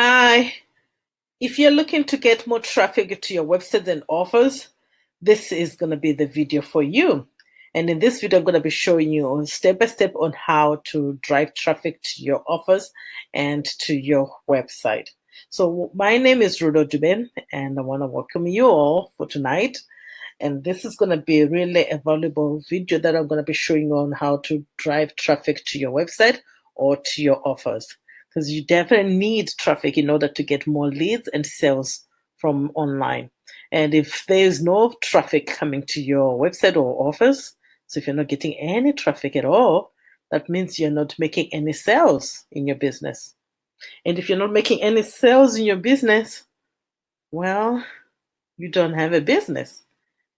Hi, if you're looking to get more traffic to your website and offers, this is going to be the video for you. And in this video, I'm going to be showing you step by step on how to drive traffic to your offers and to your website. So my name is Rudo Duben, and I want to welcome you all for tonight. And this is going to be really a valuable video that I'm going to be showing you on how to drive traffic to your website or to your offers, because you definitely need traffic in order to get more leads and sales from online. And if there's no traffic coming to your website or offers, so if you're not getting any traffic at all, that means you're not making any sales in your business. And if you're not making any sales in your business, well, you don't have a business,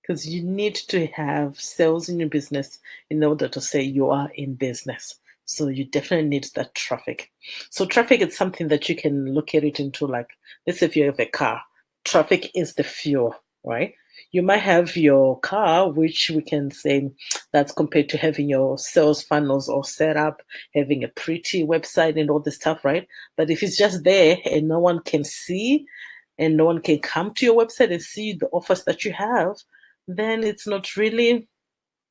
because you need to have sales in your business in order to say you are in business. So you definitely need that traffic. So traffic is something that you can look at it into, like, let's say if you have a car, traffic is the fuel, right? You might have your car, which we can say that's compared to having your sales funnels all set up, having a pretty website and all this stuff, right? But if it's just there and no one can see and no one can come to your website and see the offers that you have, then it's not really,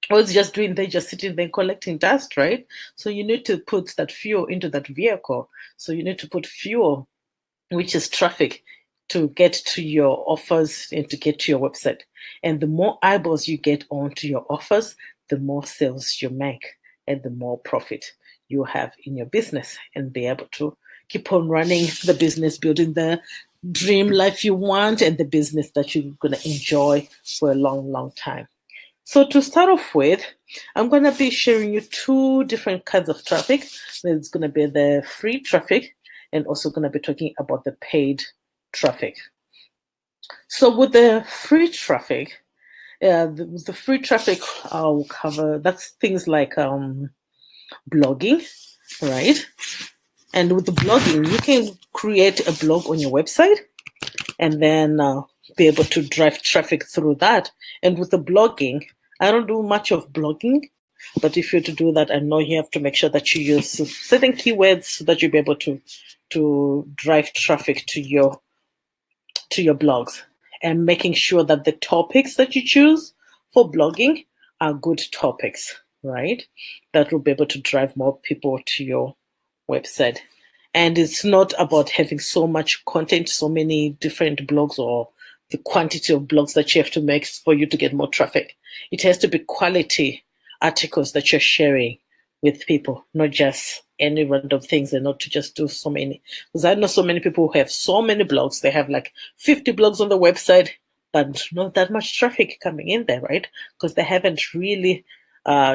or it's just doing, they're just sitting there collecting dust, right? So you need to put that fuel into that vehicle. So you need to put fuel, which is traffic, to get to your offers and to get to your website. And the more eyeballs you get onto your offers, the more sales you make and the more profit you have in your business, and be able to keep on running the business, building the dream life you want and the business that you're going to enjoy for a long, long time. So to start off with, I'm going to be sharing you two different kinds of traffic. There's going to be the free traffic and also going to be talking about the paid traffic. So with the free traffic, the free traffic I'll cover, that's things like blogging, right? And with the blogging, you can create a blog on your website and then be able to drive traffic through that. And with the blogging, I don't do much of blogging, but if you're to do that, I know you have to make sure that you use certain keywords so that you'll be able to drive traffic to your blogs, and making sure that the topics that you choose for blogging are good topics, right? That will be able to drive more people to your website. And it's not about having so much content, so many different blogs, or the quantity of blogs that you have to make for you to get more traffic. It has to be quality articles that you're sharing with people, not just any random things, and not to just do so many. Because I know so many people who have so many blogs. They have like 50 blogs on the website, but not that much traffic coming in there, right? Because they haven't really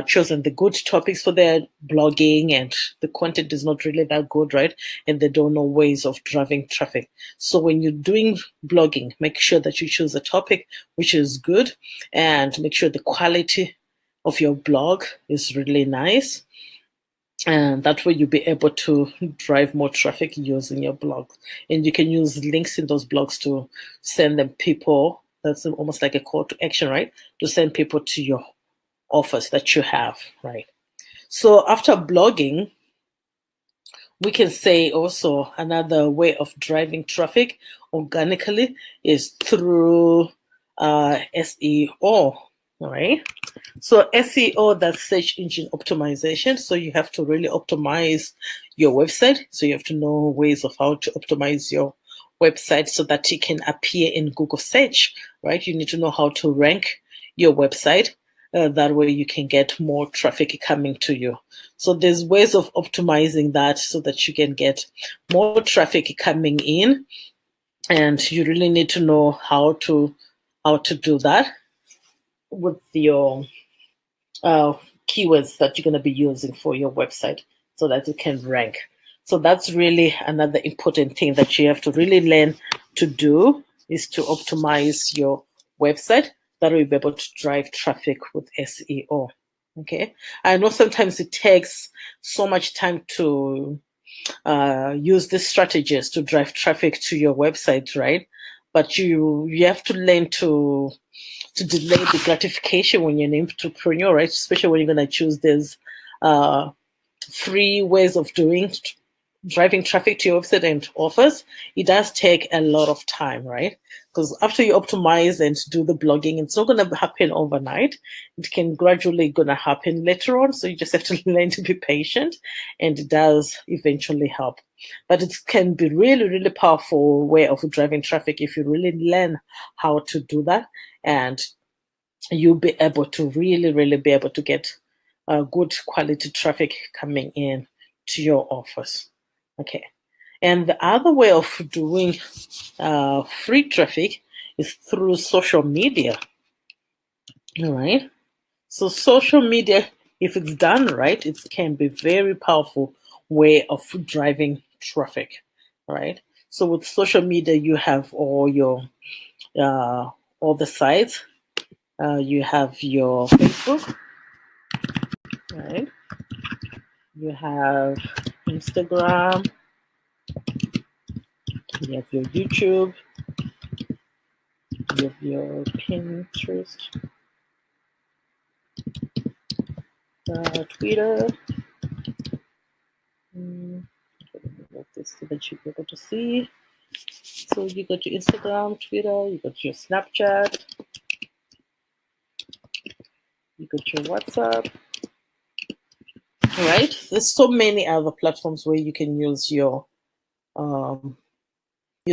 chosen the good topics for their blogging, and the content is not really that good, right? And they don't know ways of driving traffic. So when you're doing blogging, make sure that you choose a topic which is good, and make sure the quality of your blog is really nice. And that way you'll be able to drive more traffic using your blog. And you can use links in those blogs to send them people. That's almost like a call to action, right? To send people to your offers that you have, right? So after blogging, we can say also another way of driving traffic organically is through SEO, right? So SEO, that's search engine optimization. So you have to really optimize your website. So you have to know ways of how to optimize your website so that it can appear in Google search, right? You need to know how to rank your website. That way you can get more traffic coming to you. So there's ways of optimizing that so that you can get more traffic coming in, and you really need to know how to do that with your keywords that you're going to be using for your website so that it can rank. So that's really another important thing that you have to really learn to do, is to optimize your website. That will be able to drive traffic with SEO. Okay, I know sometimes it takes so much time to use these strategies to drive traffic to your website, right? But you have to learn to delay the gratification when you're an entrepreneur, right? Especially when you're going to choose these free ways of doing driving traffic to your website and offers, it does take a lot of time, right? Because after you optimize and do the blogging, it's not going to happen overnight. It can gradually going to happen later on. So you just have to learn to be patient, and it does eventually help. But it can be really, really powerful way of driving traffic if you really learn how to do that, and you'll be able to really, really be able to get good quality traffic coming in to your office. Okay. And the other way of doing free traffic is through social media. All right. So social media, if it's done right, it can be very powerful way of driving traffic. Right. So with social media, you have all the sites. You have your Facebook, right? You have Instagram. You have your YouTube. You have your Pinterest, Twitter. Move this so that you'll be able to see. So you got your Instagram, Twitter, you got your Snapchat, you got your WhatsApp. Right? There's so many other platforms where you can use your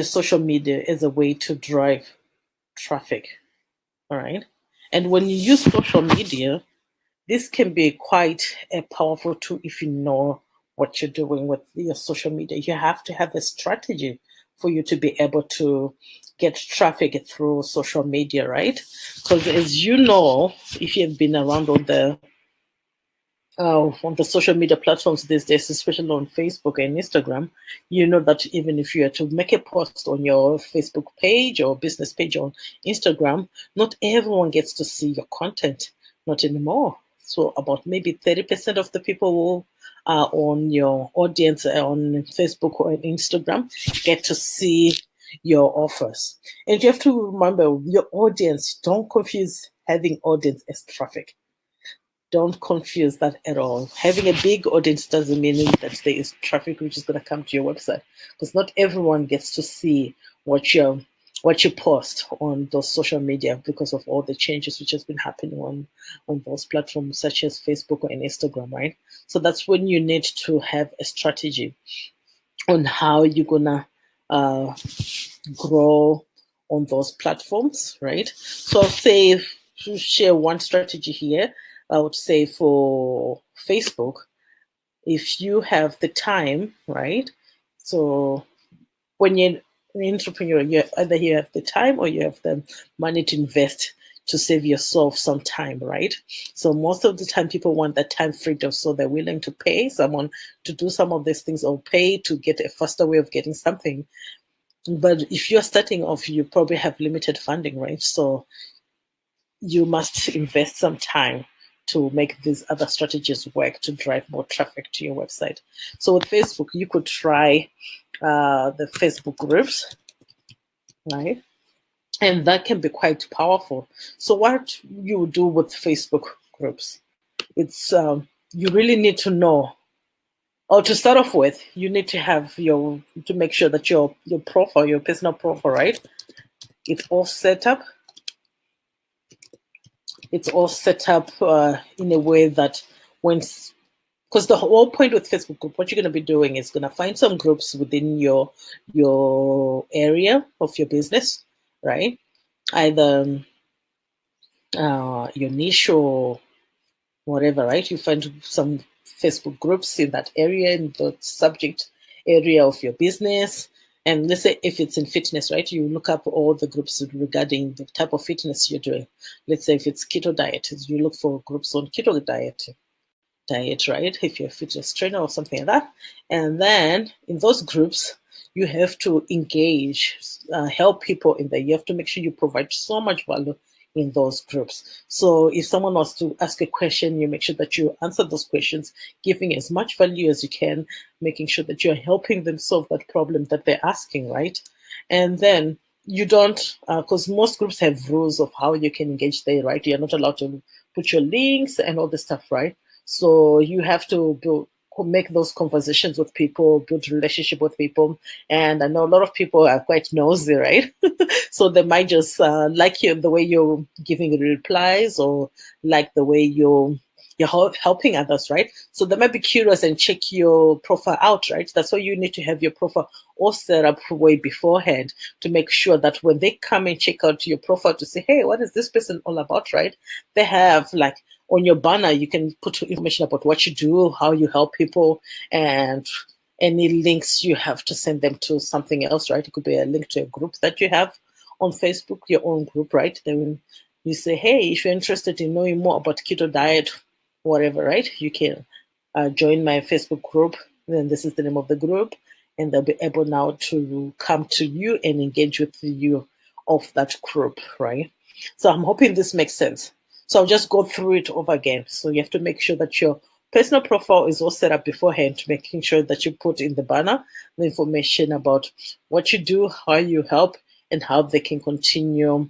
social media as a way to drive traffic. All right. And when you use social media, this can be quite a powerful tool if you know what you're doing with your social media. You have to have a strategy for you to be able to get traffic through social media, right? Because as you know, if you've been around on the social media platforms these days, especially on Facebook and Instagram, you know that even if you are to make a post on your Facebook page or business page on Instagram, not everyone gets to see your content, not anymore. So about maybe 30% of the people who are on your audience on Facebook or Instagram get to see your offers. And you have to remember your audience, don't confuse having audience as traffic. Don't confuse that at all. Having a big audience doesn't mean that there is traffic which is going to come to your website, because not everyone gets to see what you post on those social media because of all the changes which has been happening on those platforms such as Facebook and Instagram, right? So that's when you need to have a strategy on how you're gonna uh, grow on those platforms, right? So I'll say, to share one strategy here, I would say for Facebook, if you have the time, right? So when you're an entrepreneur, either you have the time or you have the money to invest to save yourself some time, right? So most of the time people want that time freedom, so they're willing to pay someone to do some of these things or pay to get a faster way of getting something. But if you're starting off, you probably have limited funding, right? So you must invest some time to make these other strategies work to drive more traffic to your website. So with Facebook, you could try the Facebook groups, right? And that can be quite powerful. So what you do with Facebook groups, it's you really need to know, or to start off with, you need to have to make sure that your profile, your personal profile, right? It's all set up. It's all set up in a way that because the whole point with Facebook group, what you're going to be doing is going to find some groups within your area of your business, right? Either your niche or whatever, right? You find some Facebook groups in that area, in the subject area of your business. And let's say if it's in fitness, right? You look up all the groups regarding the type of fitness you're doing. Let's say if it's keto diet, you look for groups on keto diet, right? If you're a fitness trainer or something like that. And then in those groups, you have to engage, help people in there. You have to make sure you provide so much value in those groups. So if someone wants to ask a question, you make sure that you answer those questions, giving as much value as you can, making sure that you're helping them solve that problem that they're asking, right? And then you don't, because most groups have rules of how you can engage there, right? You're not allowed to put your links and all this stuff, right? So you have to make those conversations with people, build relationship with people. And I know a lot of people are quite nosy, right? So they might just like you the way you're giving replies, or like the way you're helping others, right? So they might be curious and check your profile out, right? That's why you need to have your profile all set up way beforehand, to make sure that when they come and check out your profile to say, hey, what is this person all about, right? They have, like, on your banner, you can put information about what you do, how you help people, and any links you have to send them to something else, right? It could be a link to a group that you have on Facebook, your own group, right? Then you say, hey, if you're interested in knowing more about keto diet, whatever, right? You can join my Facebook group. Then this is the name of the group, and they'll be able now to come to you and engage with you of that group, right? So I'm hoping this makes sense. So I'll just go through it over again. So you have to make sure that your personal profile is all set up beforehand, making sure that you put in the banner the information about what you do, how you help, and how they can continue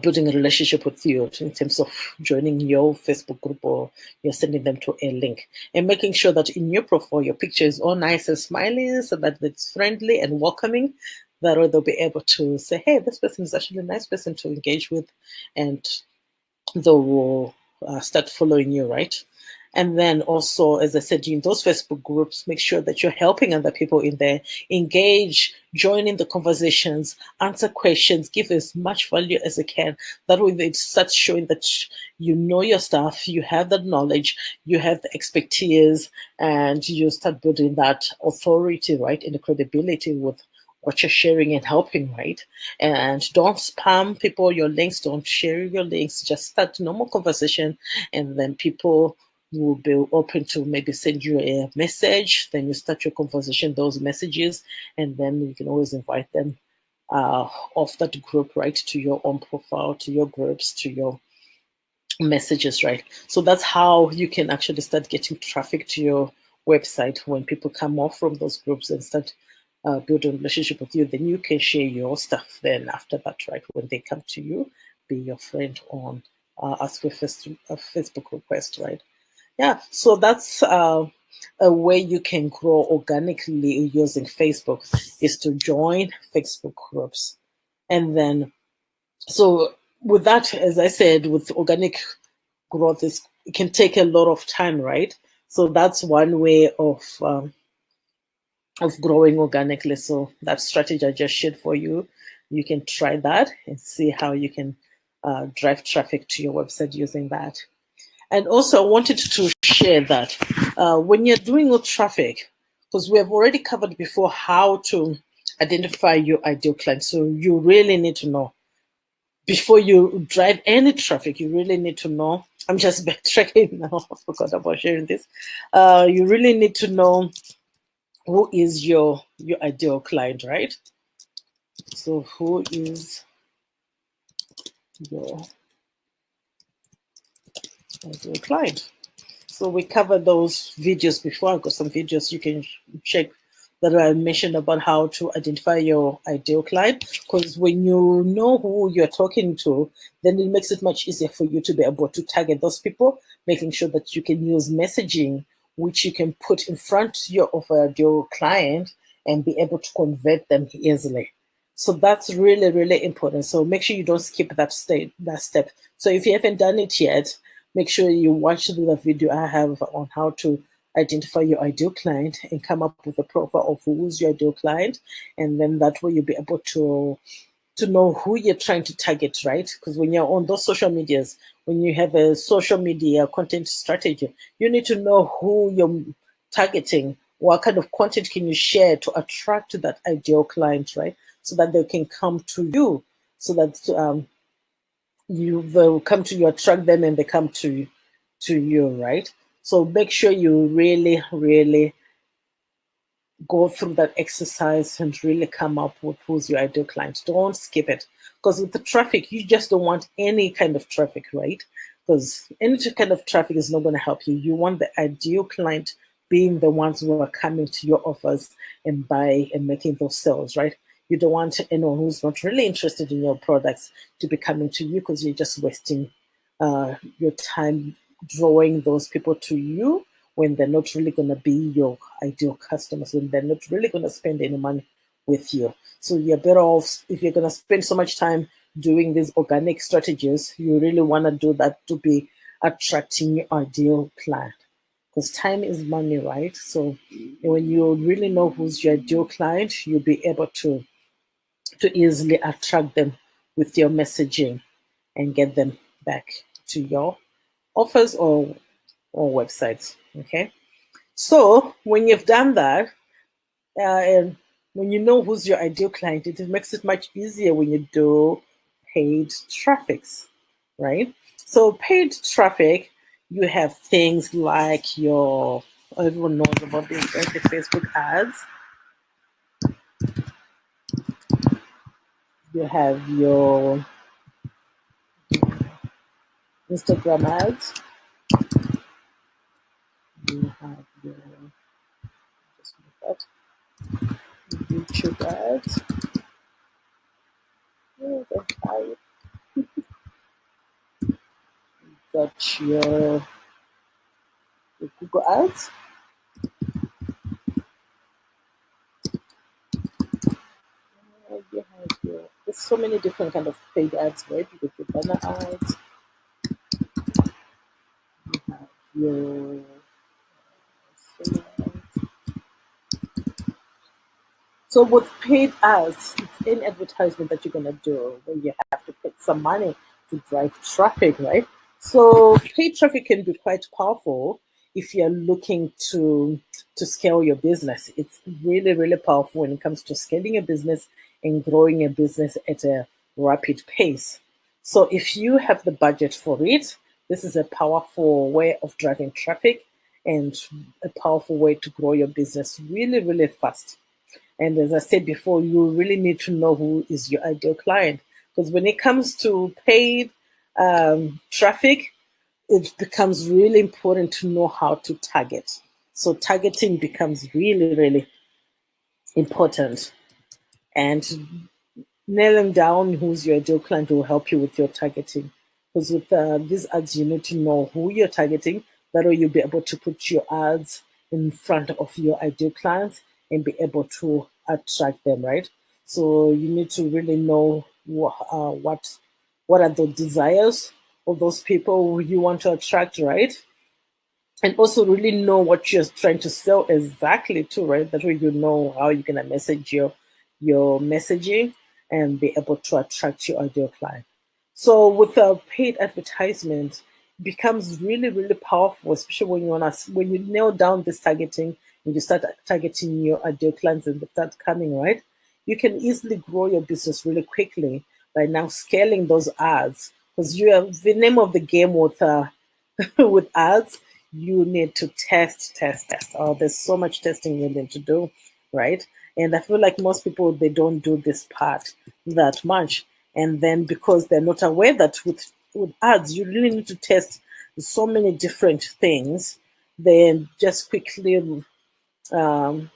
building a relationship with you in terms of joining your Facebook group, or you're sending them to a link. And making sure that in your profile, your picture is all nice and smiling, so that it's friendly and welcoming. That way they'll be able to say, hey, this person is actually a nice person to engage with, and they will start following you, right? And then also, as I said, in those Facebook groups, make sure that you're helping other people in there. Engage, join in the conversations, answer questions, give as much value as you can. That way it starts showing that you know your stuff, you have that knowledge, you have the expertise, and you start building that authority, right, and the credibility with what you're sharing and helping, right? And don't spam people your links, don't share your links, just start normal conversation, and then people will be open to maybe send you a message. Then you start your conversation, those messages, and then you can always invite them off that group, right, to your own profile, to your groups, to your messages, right? So that's how you can actually start getting traffic to your website. When people come off from those groups and start building a relationship with you, then you can share your stuff then after that, right? When they come to you, be your friend on ask a Facebook request, right? Yeah, so that's a way you can grow organically using Facebook, is to join Facebook groups. And then, so with that, as I said, with organic growth, it can take a lot of time, right? So that's one way of growing organically. So that strategy I just shared for you, you can try that and see how you can drive traffic to your website using that. And also, I wanted to share that when you're doing your traffic, because we have already covered before how to identify your ideal client. So you really need to know before you drive any traffic. You really need to know. I'm just backtracking now. I forgot about sharing this. You really need to know who is your ideal client, right? So who is your ideal client? So we covered those videos before. I've got some videos you can check that I mentioned about how to identify your ideal client. Because when you know who you're talking to, then it makes it much easier for you to be able to target those people, making sure that you can use messaging which you can put in front of your client and be able to convert them easily. So that's really, really important. So make sure you don't skip that step. So if you haven't done it yet, make sure you watch the video I have on how to identify your ideal client and come up with a profile of who's your ideal client. And then that way you'll be able to know who you're trying to target, right? Because when you're on those social medias, when you have a social media content strategy, you need to know who you're targeting. What kind of content can you share to attract that ideal client, right? So that they can come to you, so that they'll come to you, attract them, and they come to you, right? So make sure you really, really go through that exercise and really come up with who's your ideal client. Don't skip it. Because with the traffic, you just don't want any kind of traffic, right? Because any kind of traffic is not going to help you. You want the ideal client being the ones who are coming to your offers and buy and making those sales, right? You don't want anyone who's not really interested in your products to be coming to you, because you're just wasting your time drawing those people to you when they're not really going to be your ideal customers, when they're not really going to spend any money with you. So you're better off if you're going to spend so much time doing these organic strategies, you really want to do that to be attracting your ideal client, because time is money, right? So when you really know who's your ideal client, you'll be able to easily attract them with your messaging and get them back to your offers or websites. Okay. So when you've done that, and when you know who's your ideal client, it makes it much easier when you do paid traffics, right? So paid traffic, you have things like your, everyone knows about this, right? The Facebook ads. You have your Instagram ads. You have your, just move that, YouTube ads. Oh, got your Google ads. You have your, there's so many different kind of paid ads, right? You got your banner ads. You have your so with paid ads, it's any advertisement that you're gonna do where you have to put some money to drive traffic, right? So paid traffic can be quite powerful if you're looking to scale your business. It's really, really powerful when it comes to scaling a business and growing a business at a rapid pace. So if you have the budget for it, this is a powerful way of driving traffic and a powerful way to grow your business really, really fast. And as I said before, you really need to know who is your ideal client. Because when it comes to paid traffic, it becomes really important to know how to target. So targeting becomes really, really important. And nailing down who's your ideal client will help you with your targeting. Because with these ads, you need to know who you're targeting. That way, you'll be able to put your ads in front of your ideal clients and be able to attract them, right? So you need to really know what are the desires of those people you want to attract, right? And also really know what you're trying to sell exactly too, right? That way you know how you're gonna message your messaging and be able to attract your ideal client. So with a paid advertisement, it becomes really, really powerful, especially when you nail down this targeting and you start targeting your ideal clients and they start coming, right? You can easily grow your business really quickly by now scaling those ads, because you have the name of the game with with ads, you need to test, test, test. Oh, there's so much testing you need to do, right? And I feel like most people they don't do this part that much. And then because they're not aware that with ads, you really need to test so many different things, then just quickly um,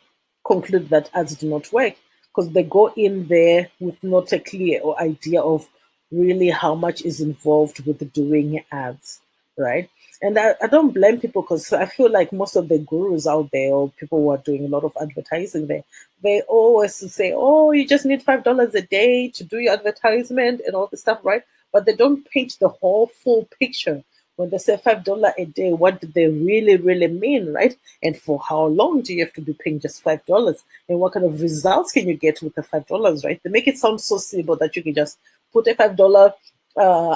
conclude that ads do not work because they go in there with not a clear idea of really how much is involved with doing ads, right? And I don't blame people because I feel like most of the gurus out there or people who are doing a lot of advertising there, they always say, oh, you just need $5 a day to do your advertisement and all this stuff, right? But they don't paint the whole full picture. When they say $5 a day, what do they really, really mean, right? And for how long do you have to be paying just $5? And what kind of results can you get with the $5, right? They make it sound so simple that you can just put a $5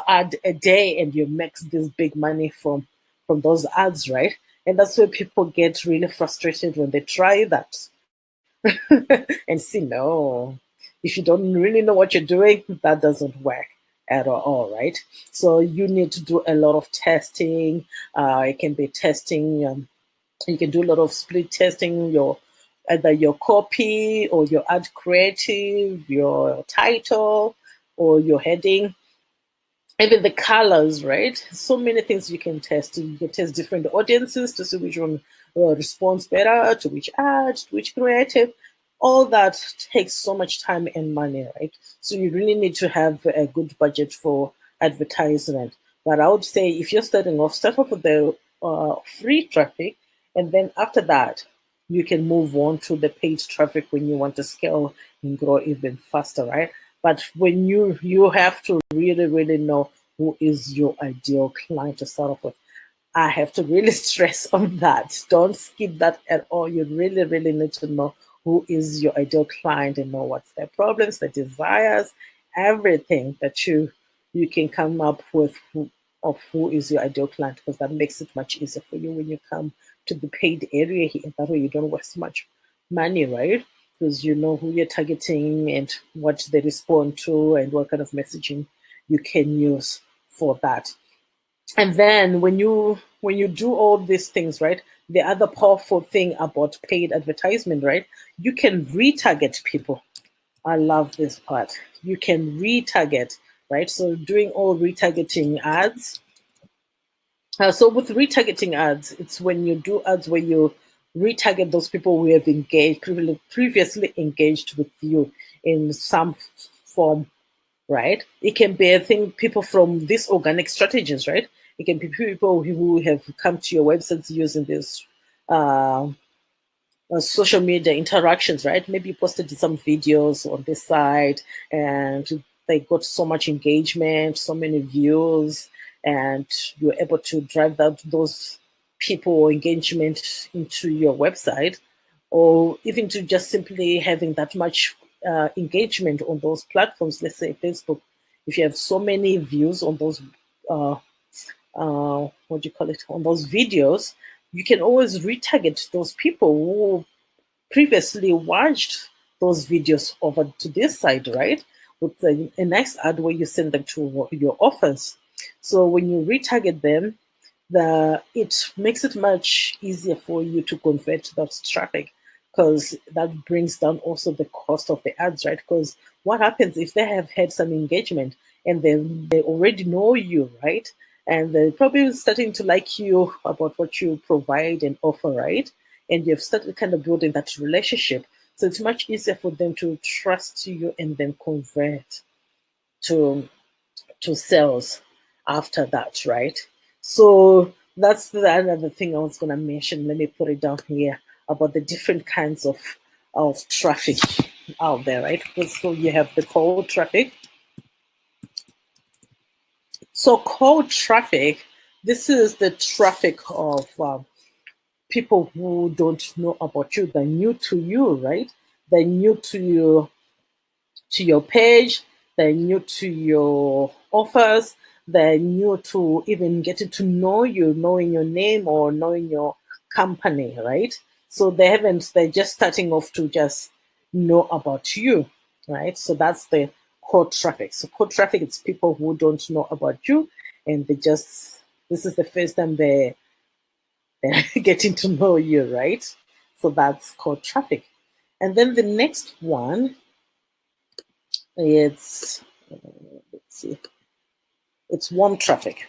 ad a day and you make this big money from those ads, right? And that's where people get really frustrated when they try that and see, no, if you don't really know what you're doing, that doesn't work at all, right? So you need to do a lot of testing. It can be testing. You can do a lot of split testing. Either your copy or your ad creative, your title or your heading, even the colors, right? So many things you can test. You can test different audiences to see which one responds better to which ad, to which creative. All that takes so much time and money, right? So you really need to have a good budget for advertisement. But I would say if you're starting off, start off with the free traffic And then after that, you can move on to the paid traffic when you want to scale and grow even faster, right? But when you have to really know who is your ideal client to start off with. I have to really stress on that. Don't skip that at all. You really need to know who is your ideal client and know what's their problems, their desires, everything that you can come up with of who is your ideal client, because that makes it much easier for you when you come to the paid area here. That way you don't waste much money, right? Because you know who you're targeting and what they respond to and what kind of messaging you can use for that. And then when you do all these things, right, the other powerful thing about paid advertisement, right, you can retarget people. I love this part. You can retarget, right? So doing all retargeting ads. So with retargeting ads, it's when you do ads where you retarget those people who have engaged previously engaged with you in some form, right? It can be, I think, people from these organic strategies, right? It can be people who have come to your websites using this uh, social media interactions, right? Maybe you posted some videos on this site and they got so much engagement, so many views, and you're able to drive those people engagement into your website, or even to just simply having that much engagement on those platforms. Let's say Facebook, if you have so many views on those uh, what do you call it, on those videos, you can always retarget those people who previously watched those videos over to this side, right? With a nice ad where you send them to your offers. So when you retarget them, it makes it much easier for you to convert that traffic, because that brings down also the cost of the ads, right? Because what happens if they have had some engagement and then they already know you, right? And they're probably starting to like you about what you provide and offer, right? And you've started kind of building that relationship. So it's much easier for them to trust you and then convert to sales after that, right? So that's the another thing I was going to mention. Let me put it down here about the different kinds of traffic out there, right? So you have the cold traffic. So cold traffic, this is the traffic of people who don't know about you. They're new to you, right? They're new to your page, they're new to your offers, they're new to even getting to know you, knowing your name or knowing your company, right? So they're just starting off to just know about you, right? So that's the cold traffic. So cold traffic, it's people who don't know about you and this is the first time they're getting to know you, right? So that's cold traffic. And then the next one, it's let's see, it's warm traffic.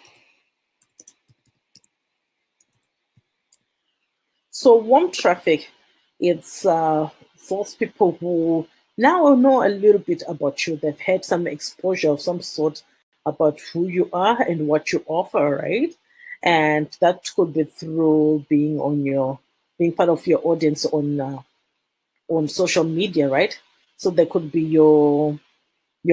So warm traffic, it's those people who now know a little bit about you. They've had some exposure of some sort about who you are and what you offer, right? And that could be through being part of your audience on social media, right? So they could be your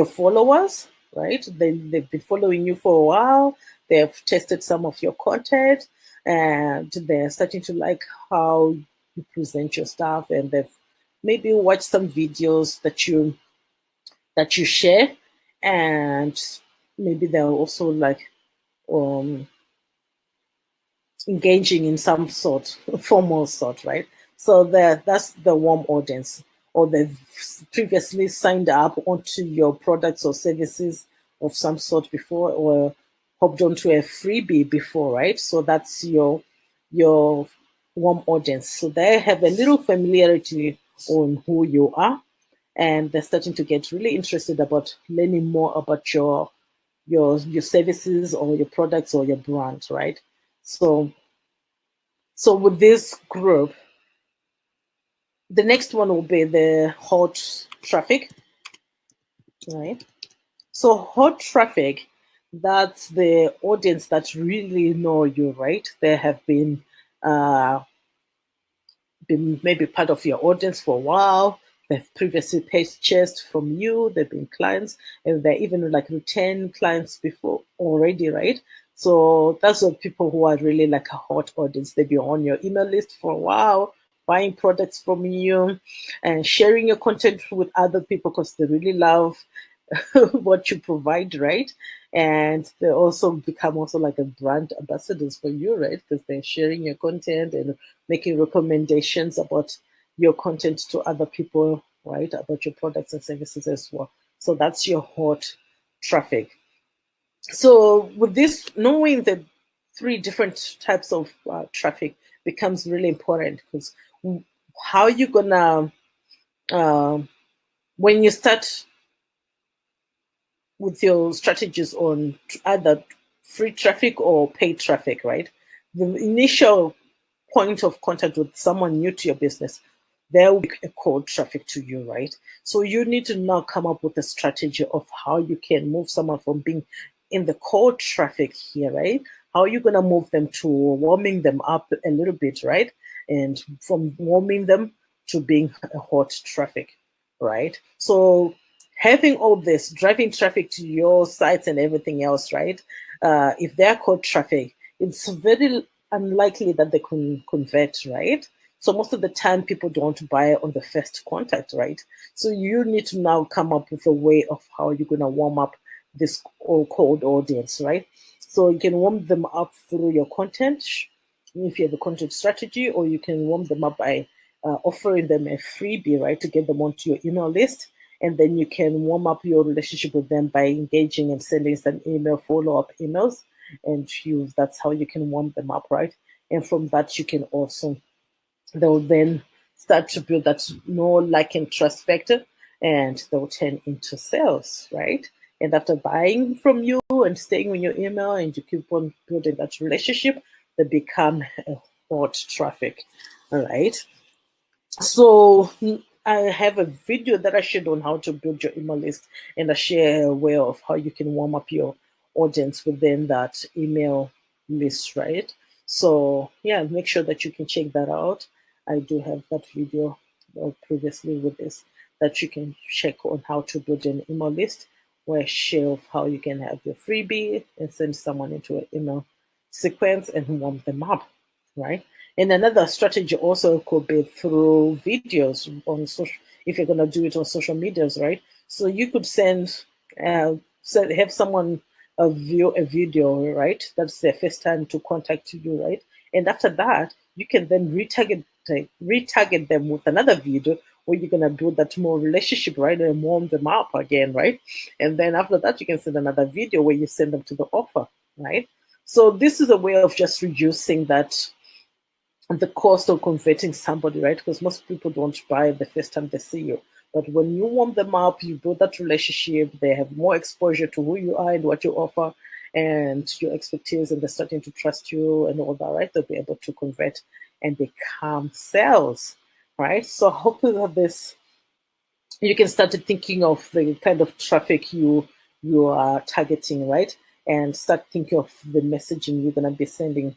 followers, right? They've been following you for a while. They've tested some of your content and they're starting to like how you present your stuff, and they've maybe watched some videos that you share, and maybe they're also like um engaging in some sort, formal sort, right? So that's the warm audience, or they've previously signed up onto your products or services of some sort before, or hopped onto a freebie before, right? So that's your warm audience. So they have a little familiarity on who you are, and they're starting to get really interested about learning more about your services or your products or your brand, right? So with this group, the next one will be the hot traffic, right? So hot traffic, that's the audience that really know you, right? They have been uh, been maybe part of your audience for a while. They've previously purchased from you. They've been clients, and they're even like return clients before already, right? So that's what people who are really like a hot audience. They've been on your email list for a while, buying products from you, and sharing your content with other people because they really love what you provide, right? And they also become also like a brand ambassadors for you, right? Because they're sharing your content and making recommendations about your content to other people, right? About your products and services as well. So that's your hot traffic. So with this, knowing the three different types of traffic becomes really important because how you gonna when you start with your strategies on either free traffic or paid traffic, right? The initial point of contact with someone new to your business, there will be a cold traffic to you, right? So you need to now come up with a strategy of how you can move someone from being in the cold traffic here, right? How are you going to move them to warming them up a little bit, right? And from warming them to being a hot traffic, right? So having all this, driving traffic to your sites and everything else, right? If they're cold traffic, it's very unlikely that they can convert, right? So most of the time, people don't buy on the first contact, right? So you need to now come up with a way of how you're going to warm up this cold audience, right? So you can warm them up through your content, if you have a content strategy, or you can warm them up by offering them a freebie, right, to get them onto your email list. And then you can warm up your relationship with them by engaging and sending some email follow-up emails, and that's how you can warm them up, right? And from that you can also, they'll then start to build that know, like, and trust factor, and they'll turn into sales, right? And after buying from you and staying in your email and you keep on building that relationship, they become a hot traffic. All right. So I have a video that I shared on how to build your email list, and I share a way of how you can warm up your audience within that email list, right? So yeah, make sure that you can check that out. I do have that video previously with this that you can check on how to build an email list, where I share of how you can have your freebie and send someone into an email sequence and warm them up, right? And another strategy also could be through videos on social, if you're going to do it on social medias, right? So you could have someone view a video, right? That's their first time to contact you, right? And after that, you can then retarget them with another video where you're gonna build that more relationship, right? And warm them up again, right? And then after that, you can send another video where you send them to the offer, right? So this is a way of just reducing that the cost of converting somebody, right? Because most people don't buy the first time they see you. But when you warm them up, you build that relationship, they have more exposure to who you are and what you offer and your expertise, and they're starting to trust you and all that, right? They'll be able to convert and become sales, right? So hopefully that this, you can start thinking of the kind of traffic you are targeting, right? And start thinking of the messaging you're going to be sending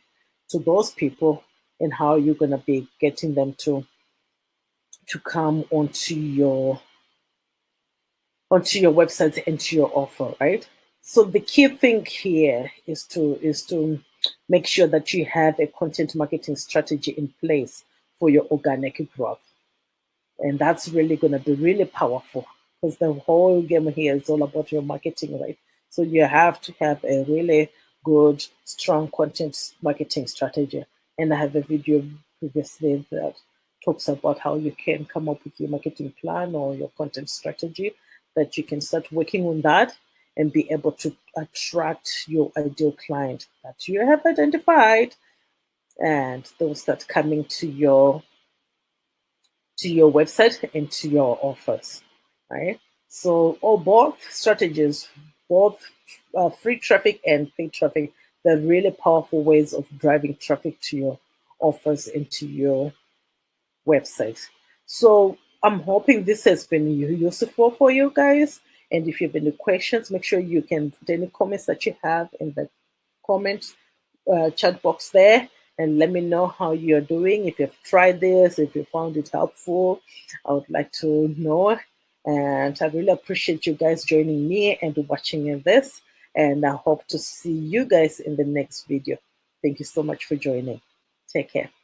to those people and how you're going to be getting them to come onto your website and to your offer, right? So the key thing here is to make sure that you have a content marketing strategy in place for your organic growth. And that's really going to be really powerful because the whole game here is all about your marketing, right? So you have to have a really good, strong content marketing strategy. And I have a video previously that talks about how you can come up with your marketing plan or your content strategy, that you can start working on that and be able to attract your ideal client that you have identified, and they'll start coming to your website and to your offers, right? So, or both strategies, both free traffic and paid traffic, they're really powerful ways of driving traffic to your offers and to your website. So, I'm hoping this has been useful for you guys. And if you have any questions, make sure you can put any comments that you have in the comment chat box there, and let me know how you're doing. If you've tried this, if you found it helpful, I would like to know. And I really appreciate you guys joining me and watching this. And I hope to see you guys in the next video. Thank you so much for joining. Take care.